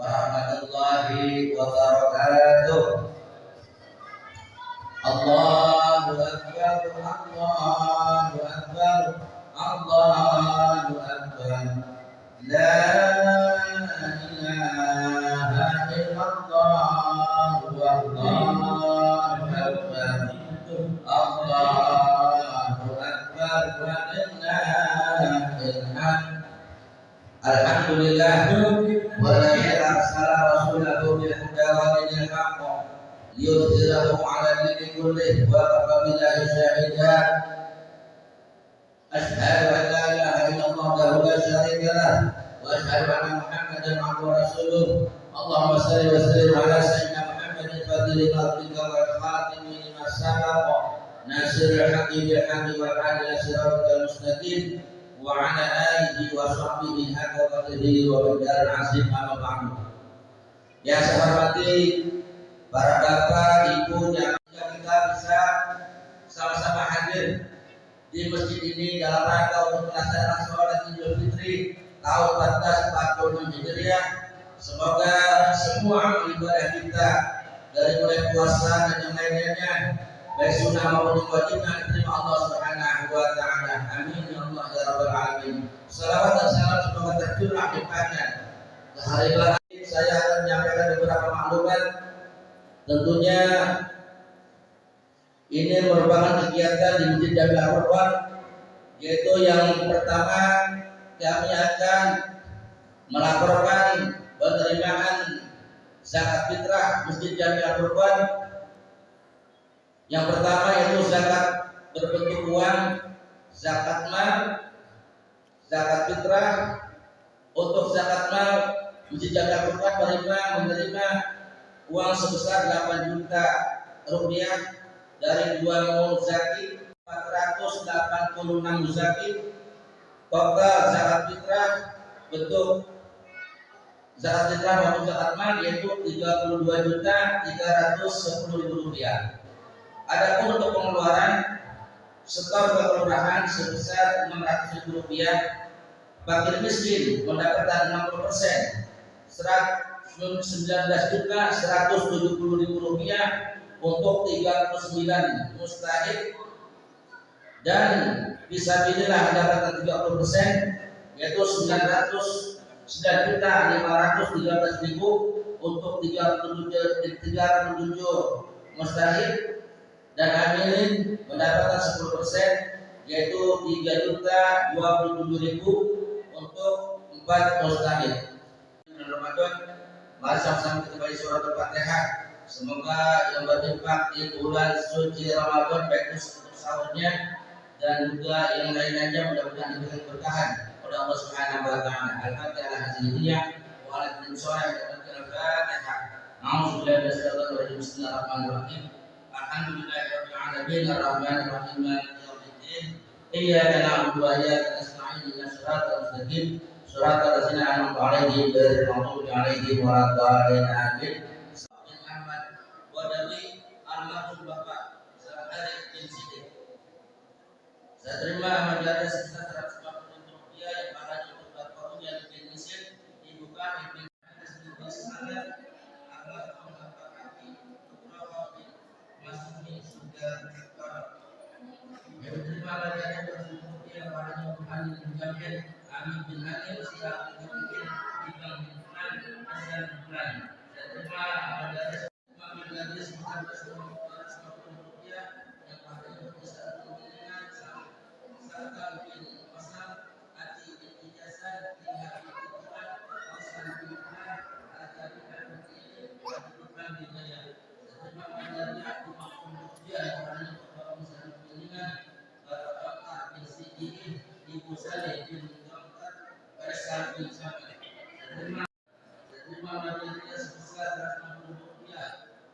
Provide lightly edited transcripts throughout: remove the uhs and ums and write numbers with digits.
warahmatullahi wabarakatuh. Allahu akbar, Allahu akbar, Allahu akbar. La ilaha illallah, wallahu akbar. Allahu akbar wa lillahil hamd. Alhamdulillah والذي أرسل رسوله بالهدى ودين الحق ليظهره على الدين كله وكفى بالله شهيدا. أشهد أن لا إله إلا الله وحده لا شريك له وأشهد أن محمدا عبده ورسوله. اللهم صل وسلم على سيدنا محمد الفاتح لخلقك والخاتم لما سبق ناصر الحق بالحق والهادي إلى صراطك المستقيم وعلى آله وصحبه حق قدره ومقدار azim. Amma ba'du. Yang saya hormati para bapak, ibu yang kita bisa sama-sama hadir di masjid ini dalam rangka untuk melaksanakan sholat Idul Fitri tahun 1446 Hijriah. Semoga semua amal ibadah kita dari mulai puasa dan yang lainnya baik sunnah maupun wajibnya diterima Allah Subhanahu wa taala. Amin ya Allah ya rabbal alamin. Salawat dan salam semoga tercurah limpahnya. Hari ini saya akan menyampaikan beberapa maklumat. Tentunya ini merupakan kegiatan di Masjid Jami Al-Qur'an, yaitu yang pertama kami akan melaporkan penerimaan zakat fitrah Masjid Jami Al-Qur'an. Yang pertama yaitu zakat berbentuk uang, zakat mal, zakat fitrah. Untuk zakat mal Masjid Jakarta menerima uang sebesar 8 juta rupiah dari 2 muzaki, 486 muzaki. Total zakat fitrah bentuk zakat fitrah maupun zakat mal yaitu 32.310.000 rupiah. Adapun untuk pengeluaran setor ke kelurahan sebesar 600.000 rupiah. Fakir miskin mendapatkan 60%, 19.170.000 rupiah untuk 39 mustahik, dan fisabilillah mendapatkan 30% yaitu 9.513.000 untuk 37 mustahik, dan amilin mendapatkan 10% yaitu 3.027.000 untuk 4 mustahik. Ramadan, mari sama-sama kita baca surat Al-Fatihah. Semoga yang berinfak di bulan suci Ramadan baik untuk sahurnya dan juga yang lain-lainnya mudah-mudahan diberikan keberkahan oleh Allah Subhanahu wa taala. Al-Fatihah hadhihi wa ala al-Fatihah. A'udzubillahi minasyaitonir rajim. Bismillahirrahmanirrahim. Alhamdulillahirabbil alamin arrahmanir rahim maliki yaumiddin. Iyyaka na'budu wa iyyaka nasta'in ihdinas siratal mustaqim siratal ladzina an'amta 'alaihim ghairil maghdubi 'alaihim waladdallin. Amin. Ahmad Wadawi almarhum Bapak Zahari bin Sidik. Saya terima amanah sebesar 150 rupiah yang pahalanya untuk bapaknya bin Misir, ibu kami bin Ismail, agar bapak kami Putrawa bin Masumi sudah yang terima amanah 150 rupiah yang pahalanya untuk Hanin bin Jamil, Amin bin Hanim, Siap bin Mungkin, Ibn bin Fulan, Hasan bin Fulan. Saya terima amanah sebesar 150 rupiah yang pahalanya untuk Ustaz Pembinaan Sarkal bin Masal, Ati bin Ijazah, Tinggal bin Tuhan, Hasan bin Fulan, Hasan bin Fulan, Hasan bin Jaya. Saya terima amanah 50 rupiah yang pahalanya untuk Bapak Ustaz Pembinaan Bapak Bakar bin Siddiqin, Ibu Saleh bin Gamtar, Kaisar bin Samir. Saya terima amanah sebesar 150 rupiah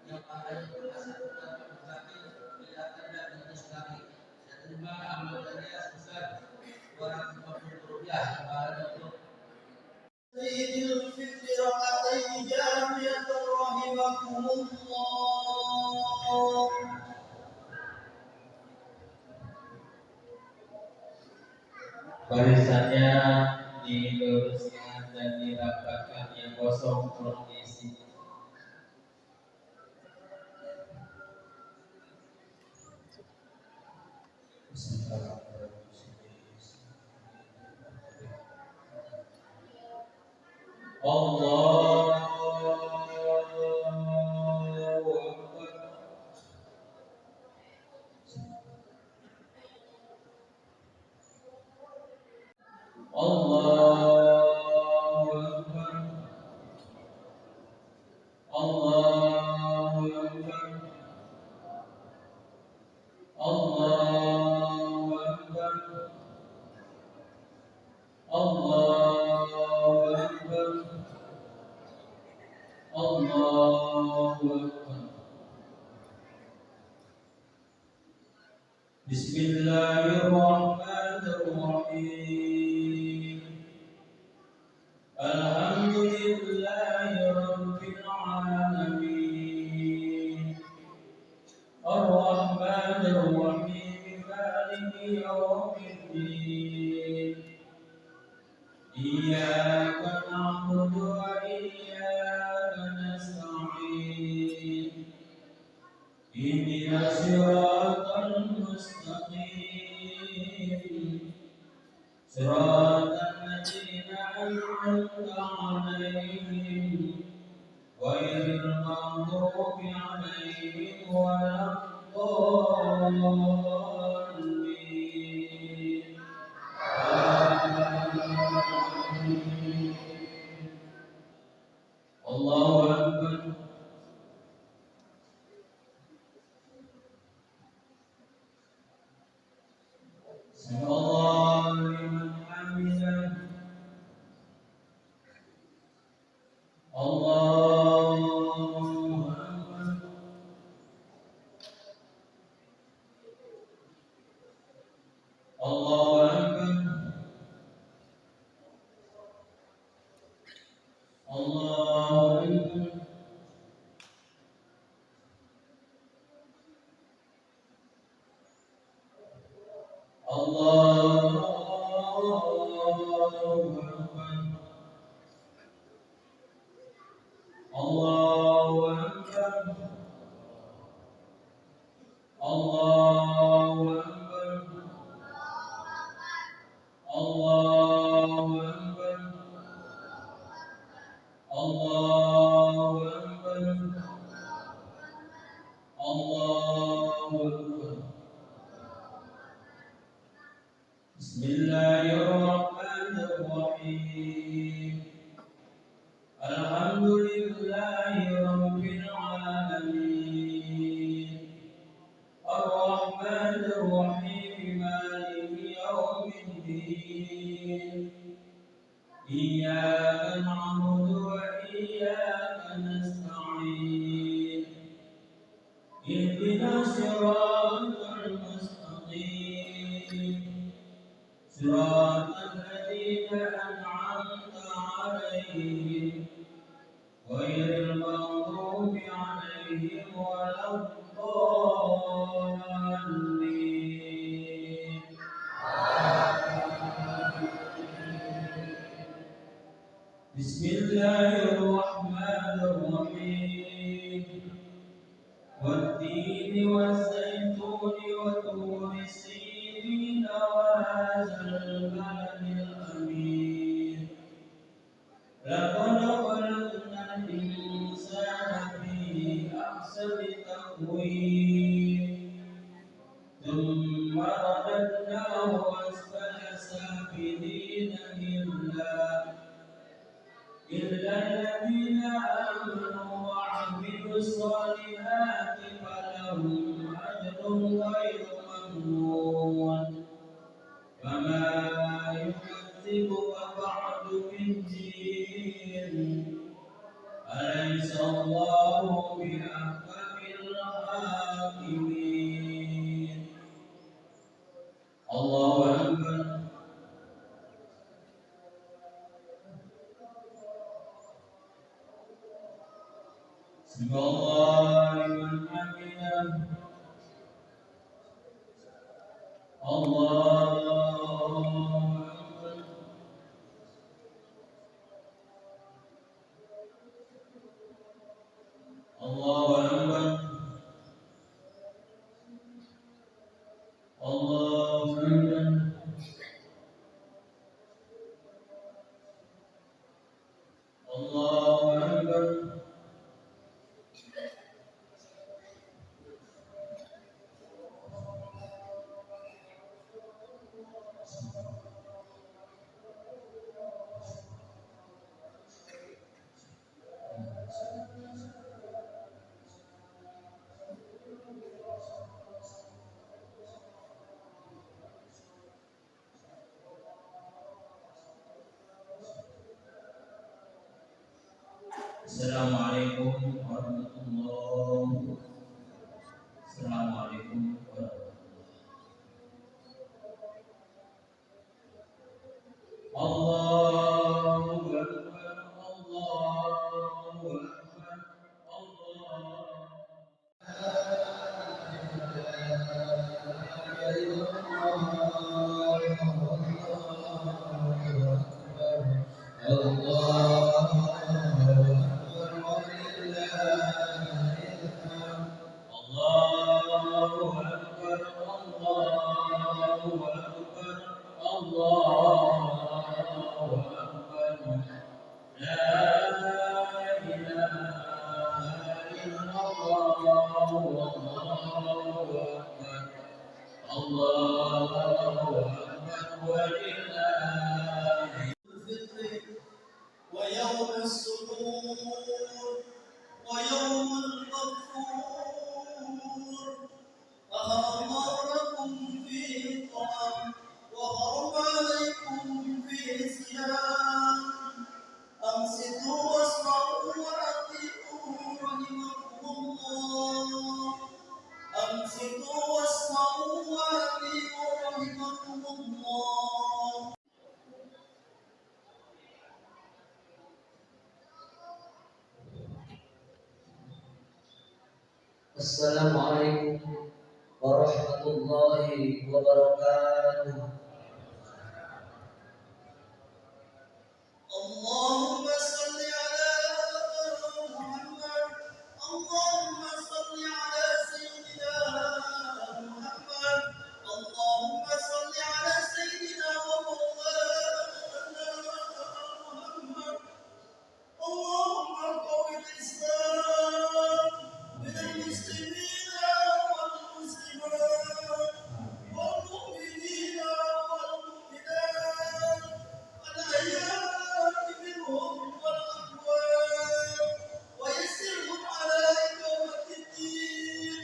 yang pahalanya untuk Hasan bin Muzakir, bila tidak diislami. Saya terima amanahnya sebesar 250 rupiah yang pahalanya untuk Idul Fitri Rakatain Jamiatan Rahimakumullah. Barisannya diluruskan dan dirapatkan, yang kosong tolong diisi. Allahu Akbar. Allahu Akbar. Allahu Akbar. Allahu Akbar. Allahu Akbar. Allahu Akbar. Bismillahirrahmanirrahim. Alhamdulillahirabbil alamin. Ar-Rahmanir Rahim. Maliki yaumiddin. Iyyaka na'budu wa iyyaka nasta'in. Ihdinas siratal mustaqim. Siratal ladzina an'amta 'alaihim ghairil maghdubi 'alaihim waladdallin. Amin. Allahu Akbar. Sami'allahu liman hamidah. Assalamualaikum warahmatullahi wabarakatuh. Assalamualaikum warahmatullahi wabarakatuh. Allahu Akbar, Allahu Akbar, ويوم السرور ويوم المغفور وحرم ربكم في الطعام وحرم عليكم في الصيام أمسكوا واصنعوا Assalamualaikum warahmatullahi wabarakatuh. Allahumma salli ala Muhammad. Allahumma salli ala Sayyidina Muhammad. Allahumma salli ala Sayyidina wa Maulana Muhammad. اللهم قوي الإسلام من المسلمين والمسلمات والمؤمنين والمؤمنات الأحياء منهم والأموات ويسرهم على إقامة الدين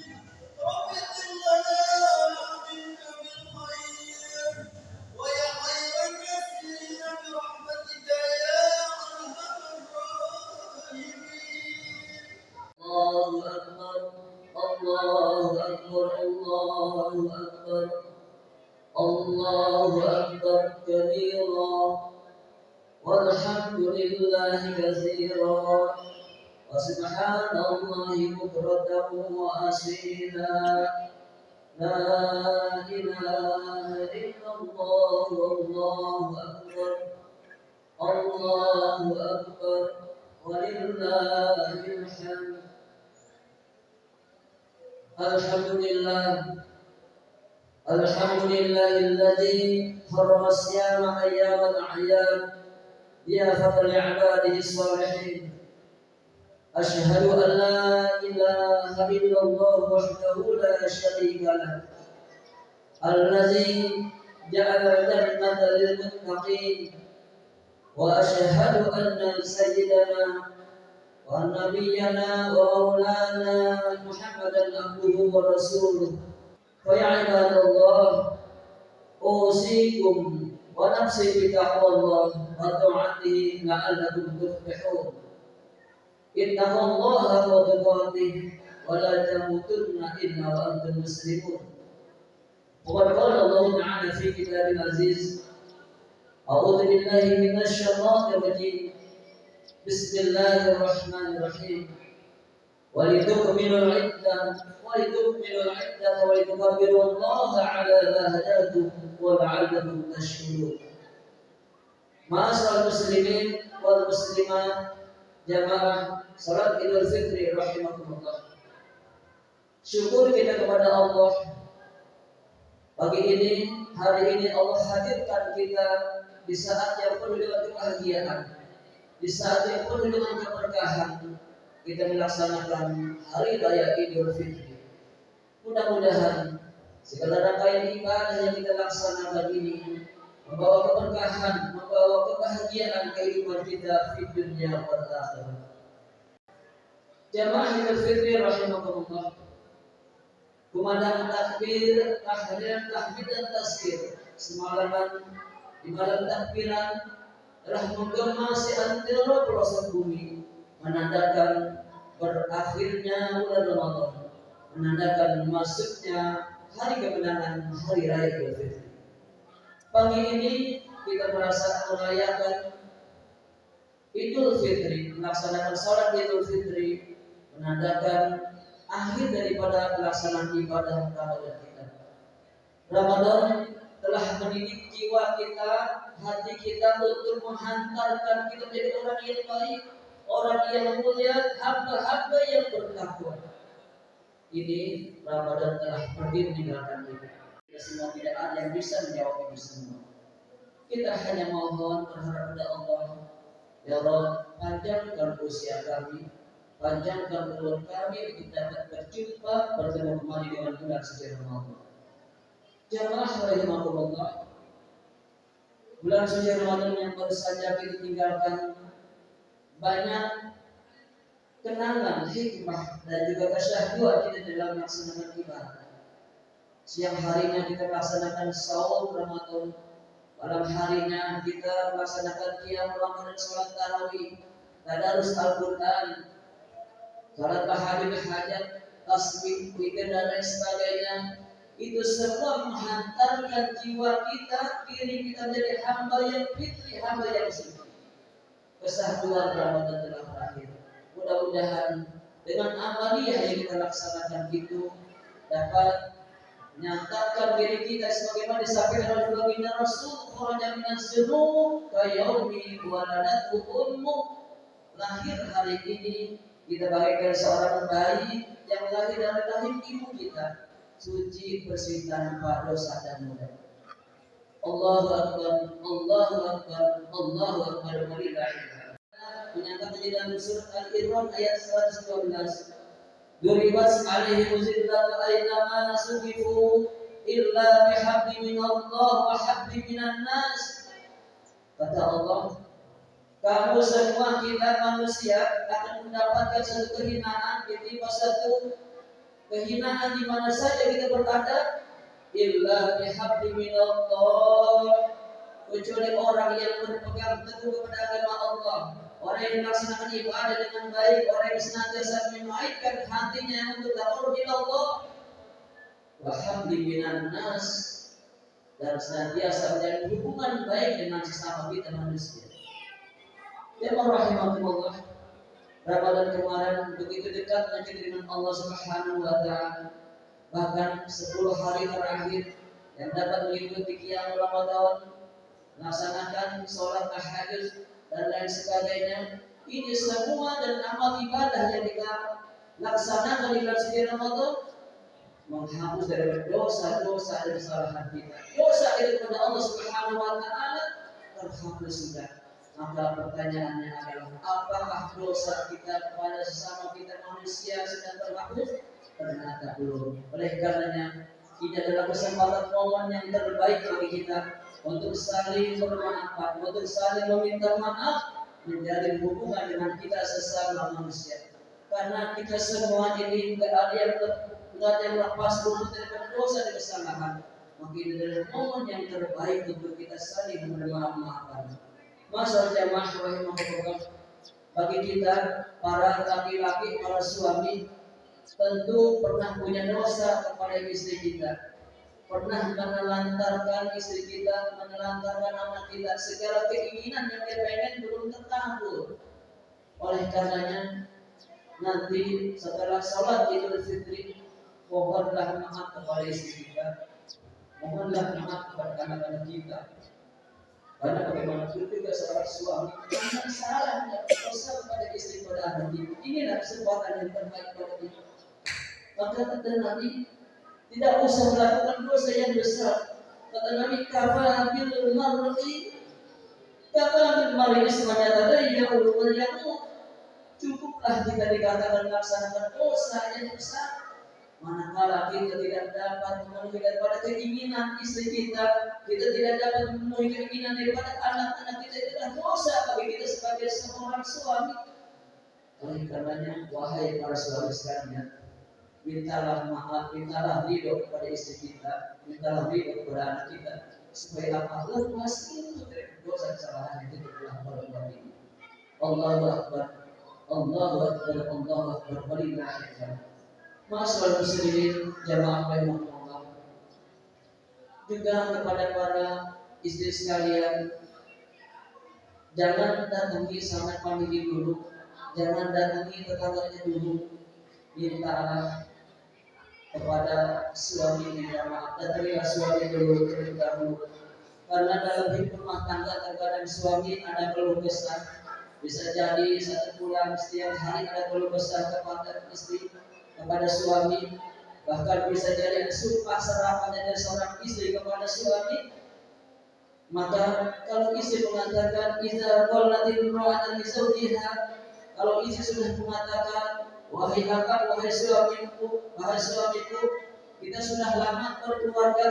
رب اغفر لنا منك بالخير ويا خير الكافرين برحمتك يا أرحم الراحمين. الله أكبر الله أكبر الله أكبر الله أكبر كبيرا والحمد لله كثيرا وسبحان الله بكرة وأصيلا لا إله إلا الله والله أكبر الله أكبر ولله الحمد. الحمد لله الذي حرم الصيام أيام الأعياد ليافة لعباده الصالحين. أشهد أن لا إله إلا الله وحده لا شريك له الذي جعل الجنة للمتقين. وأشهد أن سيدنا ونبينا ومولانا محمدا عبده ورسوله. فيا عباد الله أوصيكم ونفسي بتقوى الله وطاعته لعلكم تفلحون. اتقوا الله وتقاته ولا تموتن إلا وأنتم مسلمون. وقد قال الله تعالى في كتابه العزيز أعوذ بالله من الشيطان الرجيم بسم الله الرحمن الرحيم ولتكملوا العدة ولتكبروا الله على ما هداكم ولعلكم تشكرون. Ma'asyiral muslimin wal muslimat jamaah salat Idul Fitri rahimakumullah. Syukur kita kepada Allah. Pagi ini, hari ini Allah hadirkan kita di saat yang penuh dengan kebahagiaan, di saat yang penuh dengan keberkahan. Kita melaksanakan hari raya Idul Fitri. Mudah-mudahan segala rangkaian ibadah yang kita laksanakan ini membawa keberkahan, membawa kebahagiaan kehidupan kita di dunia wal akhirah. Jamaah Idul Fitri rahimakumullah. Kumandang takbir, tahlilan, tahmid dan tazkir semalaman di malam takbiran telah menggema seantero pelosok bumi, menandakan berakhirnya bulan Ramadan, menandakan masuknya hari kemenangan hari raya Idul Fitri. Pagi ini kita merasa merayakan Idul Fitri, melaksanakan sholat Idul Fitri, menandakan akhir daripada pelaksanaan ibadah Ramadan kita. Ramadan telah mendidik jiwa kita, hati kita untuk menghantarkan kita menjadi orang yang baik, orang yang mulia, hamba-hamba yang bertakwa. Ini Ramadan telah pergi meninggalkan kita. Kita semua tidak ada yang bisa menjawab ini semua. Kita hanya mohon berharap kepada Allah, ya Allah, panjangkan usia kami, panjangkan umur kami untuk dapat berjumpa bertemu kembali dengan bulan suci Ramadan. Jamaah rahimakumullah, bulan suci Ramadan yang baru saja kita tinggalkan banyak kenangan, hikmah dan juga kesyahduan kita dalam melaksanakan ibadah. Siang harinya kita laksanakan saum Ramadan, malam harinya kita melaksanakan qiyam Ramadan, salat tarawih, tadarus Al-Quran, salat tahajud, hajat, tasbih, zikir dan lain sebagainya. Itu semua menghantarkan jiwa kita, diri kita menjadi hamba yang fitri, hamba yang suci. Kesahduan Ramadan telah berakhir. Mudah-mudahan Dengan amaliyah yang kita laksanakan itu dapat menyatakan diri kita sebagaimana disampaikan oleh baginda Rasul, kharaja minas dzunub ka yaumi waladatu ummu. Lahir hari ini kita bagaikan seorang bayi yang lahir dari rahim ibu kita, suci bersih tanpa dosa dan noda. Allahu akbar, Allahu akbar, Allahu akbar, walillahilhamd. Menyatakan di dalam surat Al-Imran ayat 112, Duribat alaihi muzillatu aynama nasukifu illa bihabdi minallah wa habdi minan nas. Kata Allah, kamu semua kita manusia akan mendapatkan satu kehinaan, ketimpa satu kehinaan di mana saja kita berada, illa bihabdi minallah, kecuali orang yang berpegang teguh kepada agama Allah, orang yang melaksanakan ibadah dengan baik, orang yang senantiasa mengaitkan hatinya untuk taqarrub ila Allah, wa habdi minan nas, dan senantiasa menjalin hubungan baik dengan sesama kita manusia. Ya rahimakumullah, Ramadan kemarin begitu dekat dengan Allah Subhanahu wa taala. Bahkan 10 hari terakhir yang dapat mengikuti qiyam Ramadan, melaksanakan sholat tahajud dan lain sebagainya. Ini semua dan amal ibadah yang kita laksanakan di bulan suci Ramadan menghapus dari dosa-dosa dan kesalahan kita. Dosa itu kepada Allah Subhanahu wa taala terhapus sudah. Maka pertanyaannya adalah, apakah dosa kita kepada sesama kita manusia sudah terhapus? Ternyata belum. Oleh karenanya, ini adalah kesempatan momen yang terbaik bagi kita untuk saling bermaafan, untuk saling meminta maaf, menjalin hubungan dengan kita sesama manusia. Karena kita semua ini tidak ada yang lepas luput dari dosa dan kesalahan. Maka ini adalah momen yang terbaik untuk kita saling bermaafan. Masalah jamaah rahimahullah, bagi kita para laki-laki, para suami, tentu pernah punya dosa kepada istri kita, pernah menelantarkan istri kita, menelantarkan anak kita, segala keinginan yang dia pengen belum terkabul. Oleh karenanya, nanti setelah sholat Idul Fitri, mohonlah maaf kepada istri kita, mohonlah maaf kepada anak-anak kita. Karena bagaimanapun juga seorang suami yang salah dan dosa kepada istri pada anak kita. Inilah kesempatan yang terbaik pada kita. Maka kata Nabi, tidak usah melakukan dosa yang besar. Kata Nabi, kafa bil mar'i ismanya tadayya ulul yamu. Cukuplah kita dikatakan melaksanakan dosa yang besar, manakala kita tidak dapat memenuhi daripada keinginan istri kita, kita tidak dapat memenuhi keinginan daripada anak-anak kita, itu adalah dosa bagi kita sebagai seorang suami. Oleh karenanya, wahai para suami sekalian, mintalah maaf, mintalah ridho kepada istri kita, mintalah ridho kepada anak kita, supaya apa? Lepas itu dari dosa kesalahan yang kita telah perbuat ini. Allahu Akbar, Allahu Akbar, Allahu Akbar, walillahilhamd. Masyaallah muslimin jamaah rahimahullah. Juga kepada para istri sekalian, jangan datangi sanak famili dulu, jangan datangi tetangganya dulu. Mintalah kepada suami, minta maaf, datangilah suami dulu terlebih dahulu. Karena dalam hidup rumah tangga terkadang suami ada keluh kesah. Bisa jadi satu bulan setiap hari ada keluh kesah kepada istri, kepada suami. Bahkan bisa jadi sumpah serapah dari seorang istri kepada suami. Maka kalau istri mengatakan idza qalatil imra'atu li zawjiha, kalau istri sudah mengatakan wahai akak, wahai suamiku, kita sudah lama berkeluarga,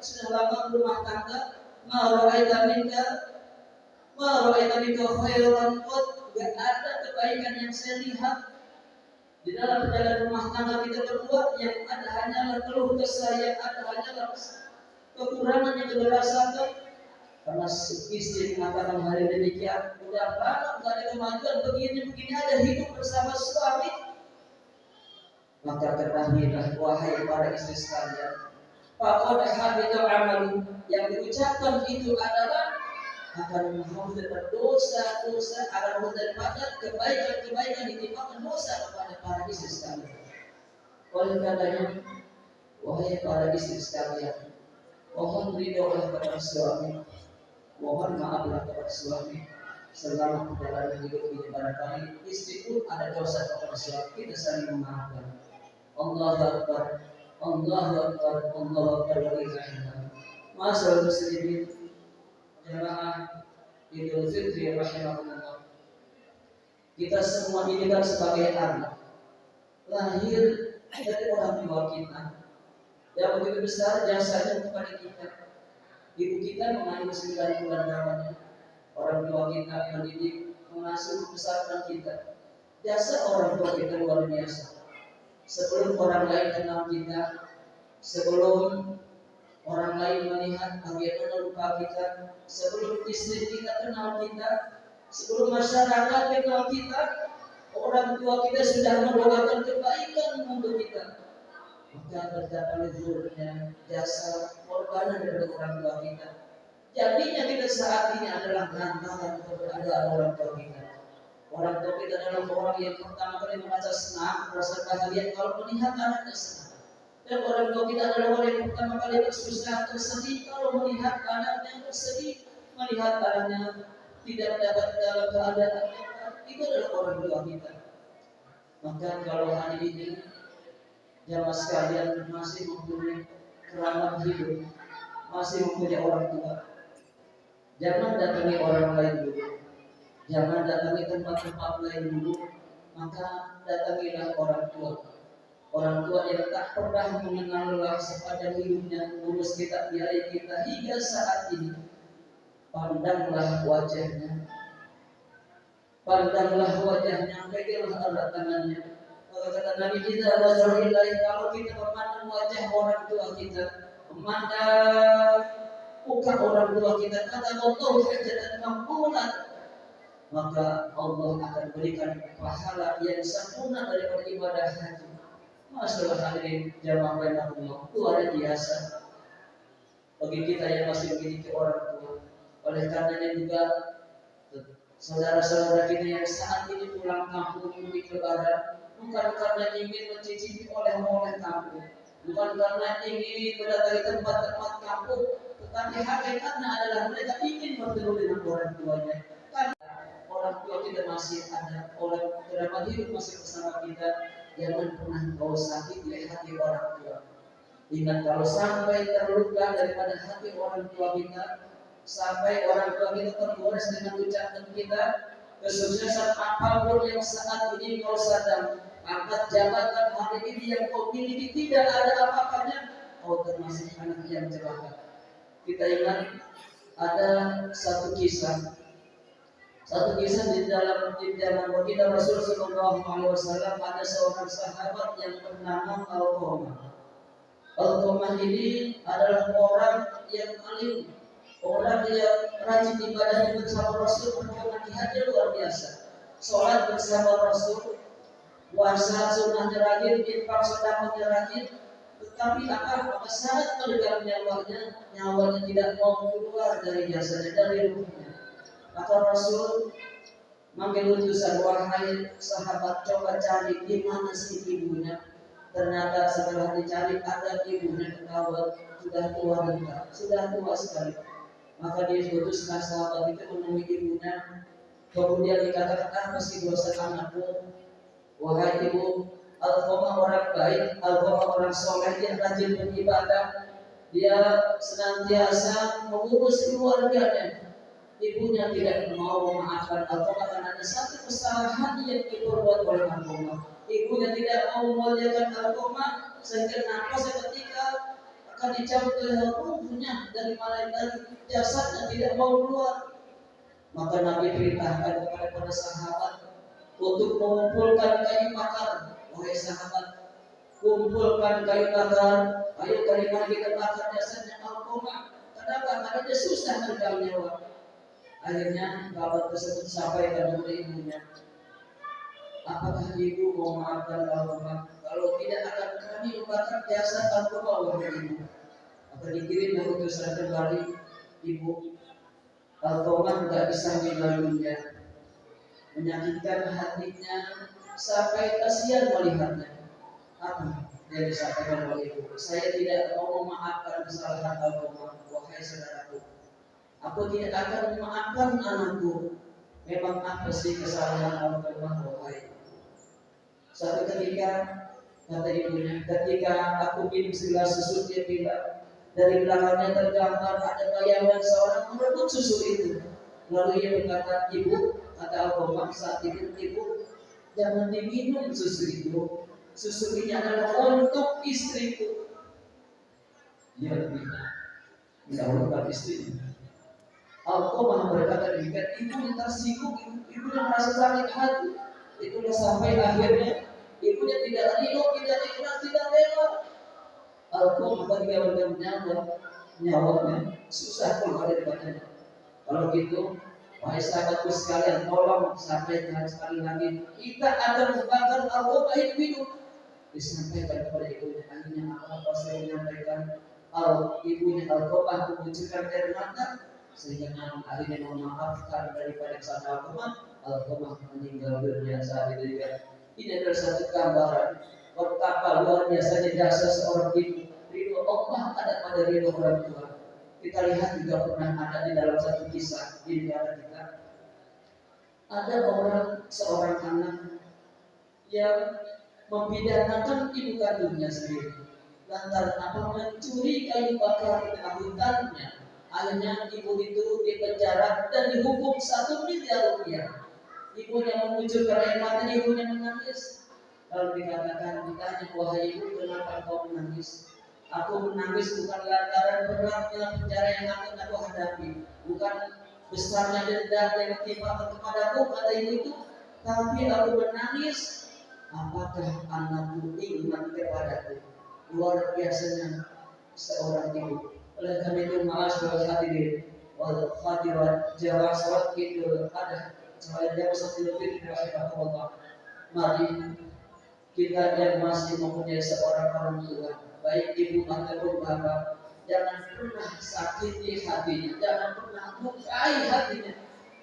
sudah lama berumah tangga, ma ra'aita minka khairan qad, enggak ada kebaikan yang saya lihat di dalam perjalanan rumah tangga kita berdua, yang ada hanyalah keluh kesah, yang ada hanyalah kekurangan yang kita rasakan. Karena istri mengatakan hari demikian, udah lama nggak ada kemajuan, begini aja hidup bersama suami. Maka ketahuilah wahai para istri sekalian, faqad habita amalu, yang diucapkan itu adalah akan menghapus daripada dosa-dosa, akan menghapus daripada kebaikan-kebaikan ditimpakan dosa kepada para istri Oleh karenanya, wahai para istri sekalian, mohon ridholah kepada suami, mohon maaflah kepada suami selama perjalanan hidup ini. Barangkali istri pun ada dosa kepada suami, kita saling memaafkan. Allahu Akbar, Allahu Akbar, Allahu Akbar, walillahilhamd. Ma'asyiral muslimin, jamaah Idul Fitri rahimakumullah. Kita semua ini kan sebagai anak lahir dari orang tua kita yang begitu besar jasanya kepada kita. Ibu kita mengandung 9 bulan lamanya, orang tua kita mendidik, mengasuh, membesarkan kita. Jasa orang tua kita luar biasa. Sebelum orang lain kenal kita, sebelum orang lain melihat bagaimana rupa kita, sebelum istri kita kenal kita, sebelum masyarakat kenal kita, orang tua kita sudah mendoakan kebaikan untuk kita. Maka betapa luhurnya jasa korban dari orang tua kita. Jadinya kita saat ini adalah lantaran keberadaan orang tua kita. Orang tua kita adalah orang yang pertama kali merasa senang, merasa bahagia kalau melihat anaknya senang. Dan orang tua kita adalah orang yang pertama kali bersusah, tersedih kalau melihat anaknya bersedih, melihat anaknya tidak dapat dalam keadaan. Itu adalah orang tua kita. Maka kalau hari ini jamaah sekalian masih mempunyai keramat hidup, masih mempunyai orang tua, jangan datangi orang lain dulu, jangan datangi tempat-tempat lain dulu, maka datangilah orang tua. Orang tua yang tak pernah mengenal lelah sepanjang hidupnya, mengurus kita, biaya kita hingga saat ini. Pandanglah wajahnya, pandanglah wajahnya, peganglah erat tangannya. Maka kata Nabi kita, kalau kita memandang wajah orang tua kita, memandang muka orang tua kita, kata Allah hajatan makbulat, maka Allah akan berikan pahala yang sempurna daripada ibadah haji. Masalah hadirin jamaah rahimakumullah, luar biasa bagi kita yang masih memiliki orang tua. Oleh karenanya juga saudara-saudara kita yang saat ini pulang kampung mudik lebaran, bukan karena ingin mencicipi oleh-oleh kampung, bukan karena ingin mendatangi tempat-tempat kampung, tetapi hakikatnya adalah mereka ingin bertemu dengan orang tuanya. Karena orang tua kita masih ada, orang kerabat hidup masih bersama kita. Jangan pernah kau sakiti hati orang tua. Ingat, kalau sampai terluka daripada hati orang tua kita, sampai orang tua kita tergores dengan ucapan kita, kesuksesan apapun yang saat ini kau sadar, angkat jabatan hari ini yang kau miliki tidak ada apa-apanya, kau termasuk anak yang celaka. Kita ingat ada satu kisah di dalam baginda Rasul Sallallahu Alaihi Wasallam. Ada seorang sahabat yang bernama Alqamah. Alqamah ini adalah orang yang alim, orang yang rajin ibadah bersama Rasul, perjuangan jihadnya luar biasa. Sholat bersama Rasul, puasa sunnahnya rajin, infak sedekahnya rajin. Tetapi maka sangat tergerak nyawanya tidak mau keluar dari jasanya, dari ruhnya. Maka Rasul manggil utusan, wahai sahabat, coba cari di mana si ibunya. Ternyata setelah dicari ada ibunya, ketahuan sudah tua renta, sudah tua sekali. Maka dia diutuskan sahabat itu menemui ibunya. Kemudian dikatakan, meski dosa anakku, wahai ibu, Alqamah orang baik, Alqamah orang soleh, dia rajin beribadah, dia senantiasa mengurus keluarganya. Ibunya tidak mau memaafkan Alqamah karena ada satu kesalahan yang diperbuat oleh Alqamah. Ibunya tidak mau memuliakan Alqamah sehingga nafas ketika akan dicabut oleh ruhnya dari malaikat, jasadnya tidak mau keluar. Maka Nabi perintahkan kepada para sahabat untuk mengumpulkan kayu bakar. Wahai sahabat, kumpulkan kayu bakar. Ayo dari mana kita bakar jasadnya Alqamah. Kenapa? Karena dia susah meregang nyawa. Akhirnya bapak tersebut sampaikan kepada ibunya, apakah ibu mau maafkan Alqamah? Kalau tidak akan kami membakar jasad Alqamah, wahai ibu. Maka dikirim utusan kembali, ibu, Alqamah tidak bisa melaluinya, menyakitkan hatinya sampai kasihan melihatnya. Apa? yang disampaikan oleh ibu. Saya tidak mau memaafkan kesalahan Alkomah, wahai saudaraku. Aku tidak akan memaafkan anakku. Memang apa sih kesalahan Alkomah, wahai? Suatu ketika kata ibunya, ketika aku minum segelas susu, dia bilang dari belakangnya tergambar ada bayangan seorang merebut susu itu. Lalu ia berkata, ibu, kata Alkomah saat itu, ibu, jangan diminum susu itu. Susu ini adalah untuk istriku. Dia tidak untuk istrinya. Alkomah berkata demikian, ibu tersinggung, ibu merasa sakit hati. Itulah sampai akhirnya ibunya tidak ridho, tidak ikhlas, tidak rela. Alkomah ketika berjam-jam nyawanya susah keluar dari badannya. Kalau gitu, wahai sahabatku sekalian, tolong sampaikan sekali lagi, kita akan membakar Alkomah hidup-hidup. Disampaikan kepada ibunya, akhirnya apa saya menyampaikan, ibunya Alkomah mengucurkan air mata, sehingga akhirnya memaafkan daripada kesalahan Alkomah meninggal dunia saat itu juga. Ini adalah satu gambaran betapa luar biasanya jasa seorang ibu. Ridho Allah ada pada ridho orang tua. Kita lihat juga pernah ada di dalam satu kisah di negara kita. Ada seorang anak yang mempidanakan ibu kandungnya sendiri. Lantaran apa? Mencuri kayu bakar di tengah hutannya. Akhirnya ibu itu dipenjara dan dihukum 1 miliar rupiah. Ibunya mengucurkan air mata, ibunya menangis. Lalu dikatakan, ditanya, wahai ibu, kenapa kau menangis? Aku menangis bukan lantaran beratnya penjara yang akan aku hadapi, bukan besarnya denda yang menimpa kepadaku, kata ibu itu, tapi aku menangis. Apakah anakku ingat kepadaku? Luar biasanya seorang ibu. Oleh karena itu, ma'asyiral hadirin wal hadirat, jamaah salat Idul Adha, jamaah salat Idul Fitri rahimahullah. Mari kita yang masih mempunyai seorang orang tua, baik ibu ataupun bapak, jangan pernah sakiti hatinya, jangan pernah lukai hatinya,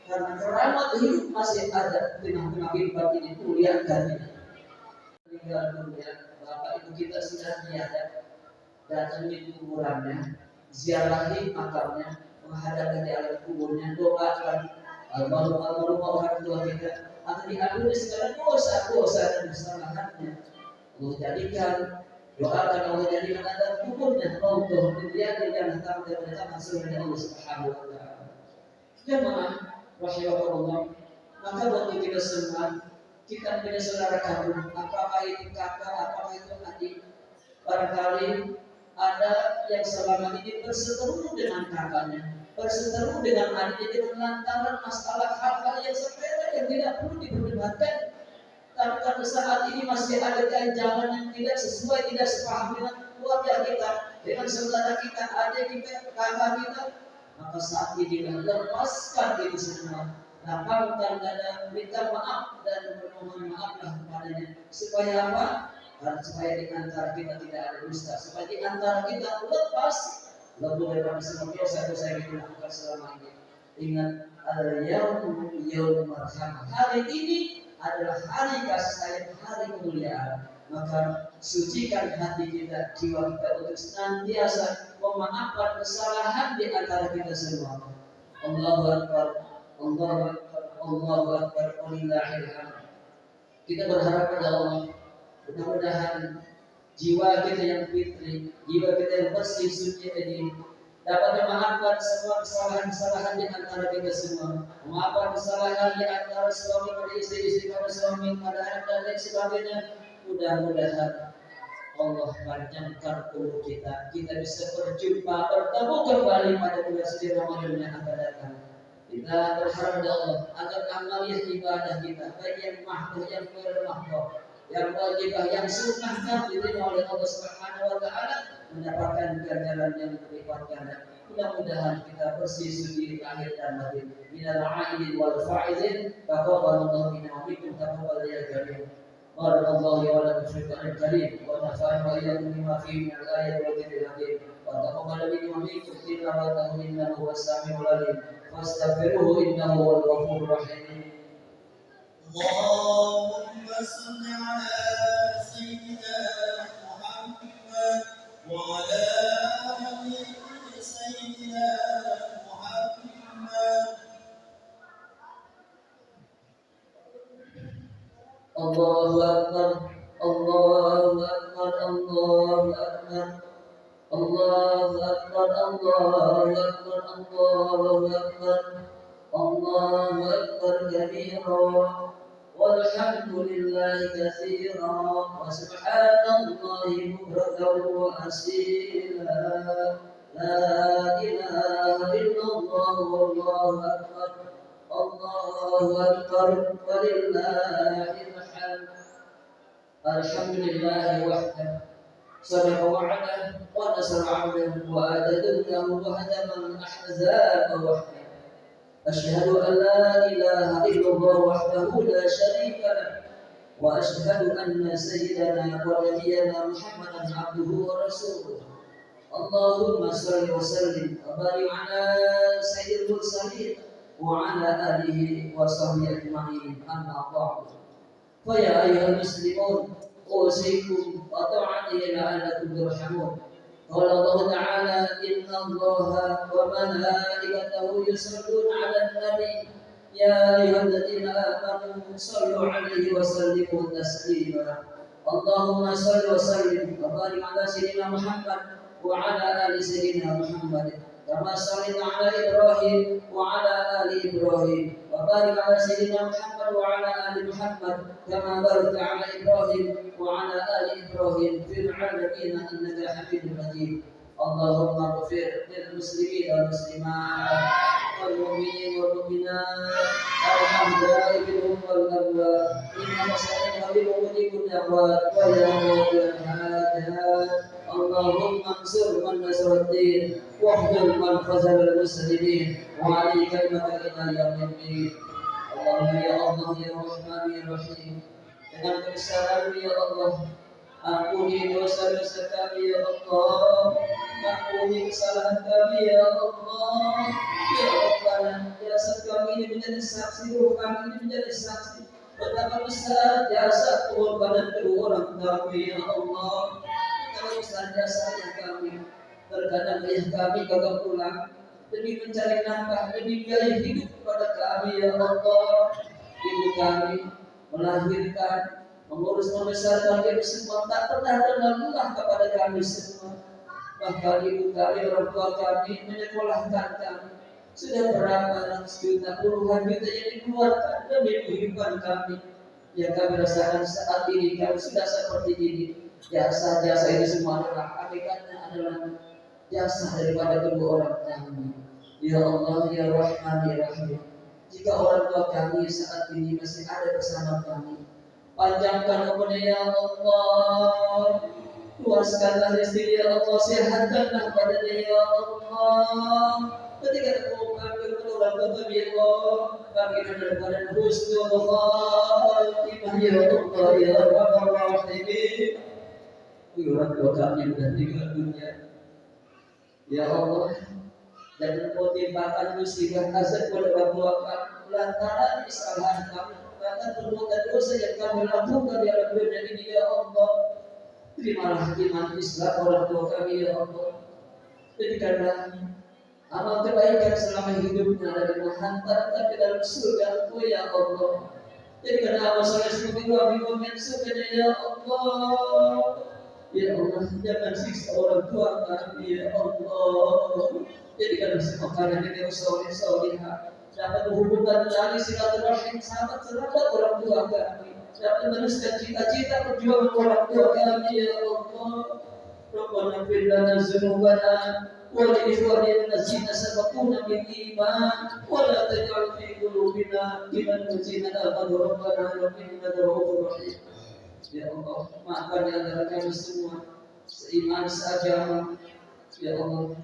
karena rahmat hidup masih ada di tengah-tengah kehidupan ini. Kuliah hatinya. Meninggal dunia, bapak ibu kita sudah tiada, datangi kuburannya, ziarahi makamnya, menghadap di alam kuburnya, doakan almarhum orang tua kita akan diampuni segala dosa-dosa dan kesalahannya. Allah jadikan, doakan Allah jadikan ada kuburnya untuk kemudian jangan sampai bertambah surga Allah Subhanahu wa taala. Jemaah rahimahullah, maka bagi kita semua, kita punya saudara kandung, apakah itu kakak, apakah itu adik. Barangkali ada yang selama ini berseteru dengan kakaknya, berseteru dengan adiknya dengan lantaran masalah hal-hal yang sepele yang tidak perlu diperdebatkan. Tapi pada saat ini masih ada ganjalan yang tidak sesuai, tidak sepaham dengan keluarga kita, dengan saudara kita, adik kita, kakak kita, maka saat ini lepaskan itu semua. Lapangkan dada, minta maaf dan bermohon maaflah kepadanya. Supaya apa? Supaya di antara kita tidak ada dusta, supaya di antara kita lepas lebih daripada semua dosa-dosa yang kita lakukan selama ini. Ingat, adalah yaum marhamah. Hari ini adalah hari kasih sayang, hari kemuliaan. Maka sucikan hati kita, jiwa kita untuk senantiasa memaafkan kesalahan di antara kita semua. Allahu Akbar, Allahu Akbar, Allahu Akbar, walillahil hamd. Kita berharap pada Allah, mudah-mudahan jiwa kita yang fitri, jiwa kita yang bersih suci ini dapat memaafkan semua kesalahan-kesalahan di antara kita semua. Memaafkan kesalahan di antara suami pada istri pada suami, pada anak dan lain sebagainya. Mudah-mudahan Allah panjangkan umur kita bisa berjumpa, bertemu kembali pada bulan suci Ramadan yang akan datang. Kita berharap kepada Allah agar amaliyah ibadah kita, baik yang mahdoh yang bermahdoh, yang wajibah, yang sunnah diterima oleh Allah Subhanahu wa taala, mendapatkan ganjaran yang berlipat ganda. Mudah-mudahan kita bersih suci lahir dan batin. Minal aidin wal faizin, taqabbalallahu minna wa minkum taqabbal ya karim. Barakallahu wa lakum fil Qur'anil Karim wa nafa'ana wa iyyakum bima fihi min al-ayati wa dhikril hakim. Wa taqabbal minna wa minkum tilawatahu innahu was-sami'ul 'alim. Fastaghfiruhu innahu huwal ghafurur rahim. اللهم صل على سيدنا محمد Allahu Akbar, Allahu Akbar, Allahu Akbar, Allahu Akbar, Allahu Akbar, Allahu Akbar kabira. والحمد لله كثيرا وسبحان الله بكرة وأصيلا لا إله إلا الله والله أكبر الله أكبر ولله الحمد الحمد لله وحده صدق وعده ونصر عبده وآتى ذله وهدم الأحزاب وحده أشهد أن لا إله إلا الله وحده لا شريك له وأشهد أن سيدنا ونبينا محمدا عبده ورسوله اللهم صل وسلم وبارك على سيد المرسلين وعلى آله وصحبه أجمعين أما بعد فيا أيها المسلمون أوصيكم وطاعته لعلكم ترحمون قال الله تعالى إن الله وملائكته يصلون على النبي يا أيها الذين آمنوا صلوا عليه وسلموا تسليما اللهم صل وسلم وبارك على سيدنا محمد وعلى آل سيدنا محمد كما صليت على إبراهيم وعلى آل إبراهيم وبارك على سيدنا محمد وعلى آل محمد كما باركت على إبراهيم وعلى آل إبراهيم في العالمين إنك حميد مجيد اللهم اغفر للمسلمين والمسلمات والمؤمنين والمؤمنات الأحياء منهم والأموات إنك سميع قريب مجيب الدعوات ويا قاضي الحاجات اللهم انصر من نصر الدين واخذل من خذل المسلمين وعلي كلمتك إلى يوم الدين اللهم يا الله يا رحمن يا رحيم dengan kebesaran ya Allah ampuni dosa-dosa kami ya Allah ampuni kesalahan kami ya Allah ya Rabbana jasad kami ini menjadi saksi ruh kami ini menjadi saksi betapa besar jasa pengorbanan kedua orang kami ya Allah betapa besar jasanya kami terkadang ayah kami gagal pulang demi mencari nafkah demi biaya hidup kepada kami ya Allah ibu kami melahirkan mengurus membesarkan kami semua tak pernah terlalulah kepada kami semua bahkan ibu kami orang tua kami menyekolahkan kami sudah berapa ratus juta puluhan juta yang dikeluarkan demi kehidupan kami yang kami rasakan saat ini kami sudah seperti ini jasa-jasa ini semua adalah hakikatnya adalah jasa daripada kedua orang kami ya Allah ya Rahman ya Rahim jika orang tua kami saat ini masih ada bersama kami panjangkan umurnya ya Allah luaskanlah rezeki ya Allah sehatkanlah badannya ya Allah ketika kami orang tua kami ya Allah kami dalam badan husnul khatimah ya Allah ya Rabbal Alamin orang tua kami sudah tinggal dunia ya Allah dan menimpakan musibah hasad pada orang tua kami lantaran kesalahan kami lantaran perbuatan dosa yang kami lakukan di dalam dunia ini ya Allah terimalah iman Islam orang tua kami ya Allah jadikanlah amal kebaikan selama hidupnya dan menghantarkan ke dalam surga ya Allah jadikanlah amal soleh seperti kami komen surga ya Allah ya Allah jangan siksa orang tua kami ya Allah jadikanlah semua karya yang soleh-solehah dapat menghubungkan tali silaturahim sahabat orang tua kami dapat meneruskan cita-cita perjuangan orang tua kami ya Allah Rabbana ighfir lana dzunubana wa li ikhwanina allazina sabaquna bil iman wa la taj'al fi qulubina ghillan lil amanu rabbana innaka ra'ufur rahim ya Allah maafkan di antara kami semua seiman seagama ya Allah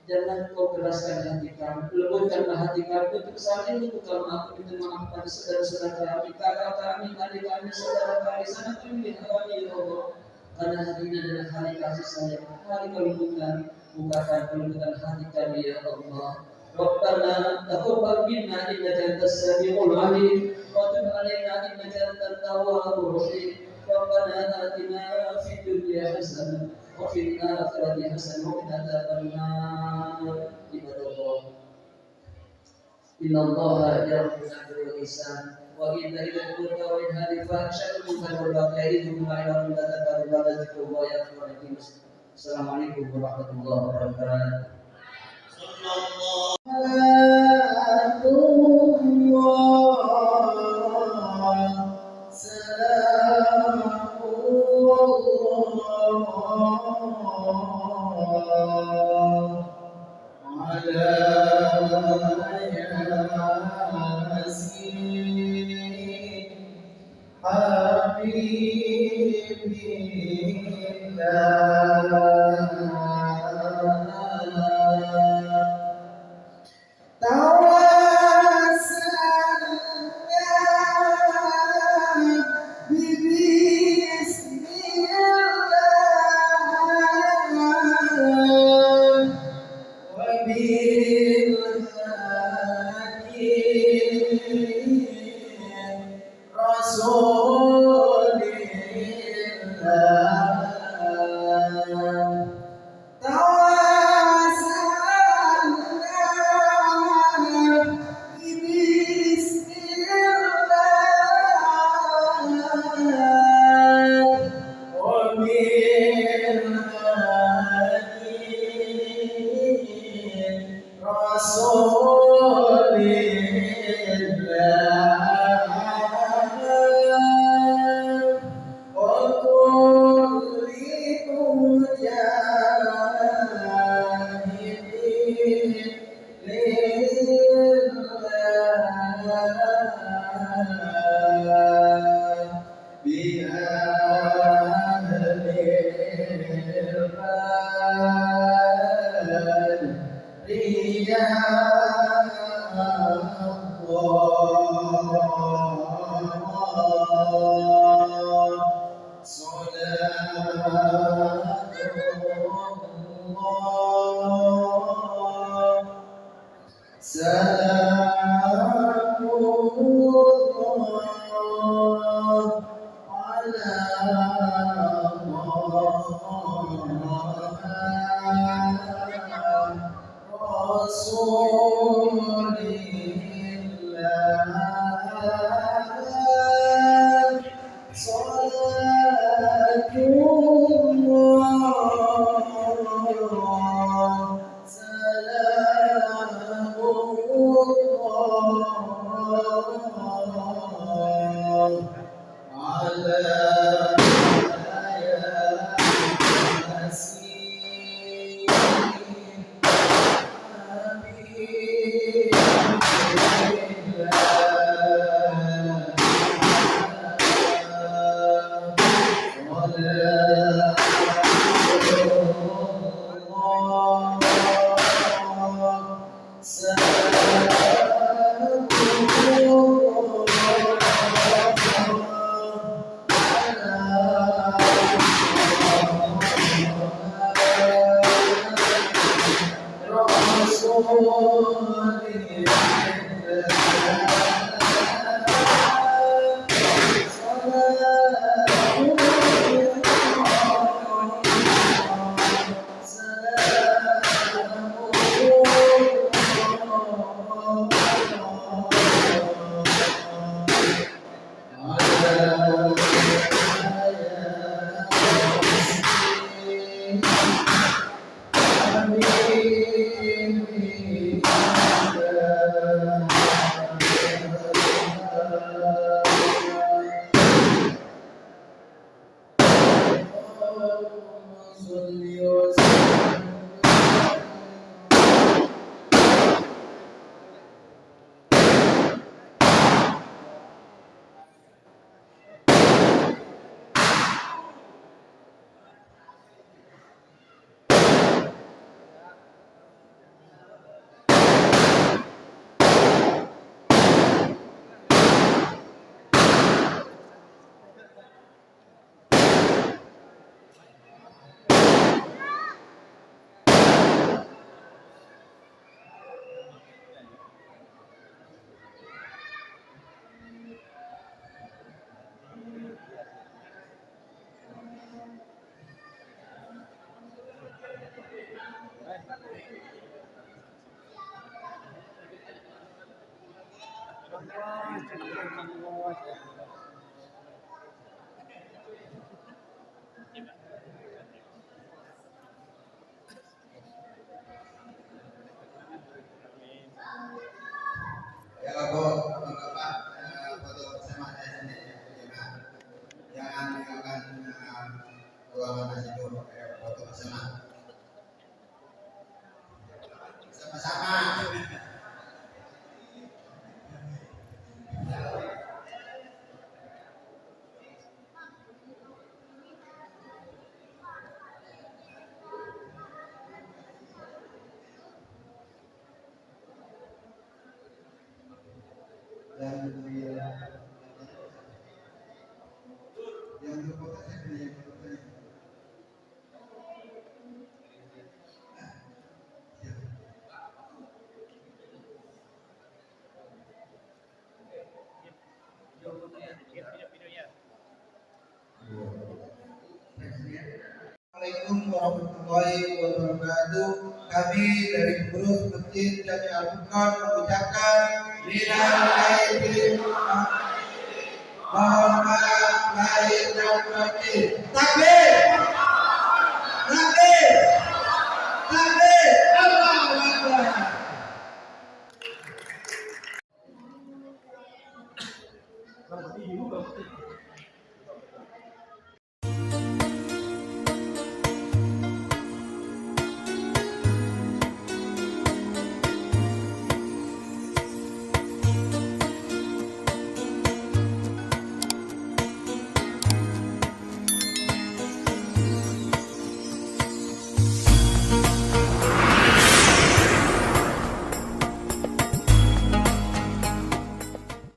jangan kau keraskan hati kami, lembutkanlah hati kami untuk saling membuka maaf, minta maaf pada saudara-saudara kami, kakak kami, adik kami, saudara kami, sanak kami, ya Allah. Karena hari ini adalah hari kasih sayang, hari kelembutan, bukakan kelembutan hati kami ya Allah. Rabbana taqabbal minna innaka antas samiul alim, wa tub alaina innaka antat tawwabur rahim. Rabbana atina fid dunya hasanah وفي الآخرة حسنة وقنا عذاب النار عباد الله إن الله يأمر بالعدل والإحسان وإن الهدى وإنها الفاحشة والمنكر والبغي يعظكم لعلكم تذكرون بعد ذكر الله يغفر لكم. السلام عليكم ورحمة الله وبركاته. ruangan itu foto bersama. Sama-sama. Dan yang berfoto saya pilih yang berfoto. Assalamualaikum warahmatullahi wabarakatuh. Kami dari pengurus Masjid Jami Al-Furqan mengucapkan minal aidin mohon maaf lahir dan batin. Takbir! Takbir! Takbir! Allahu Akbar. Berarti ibu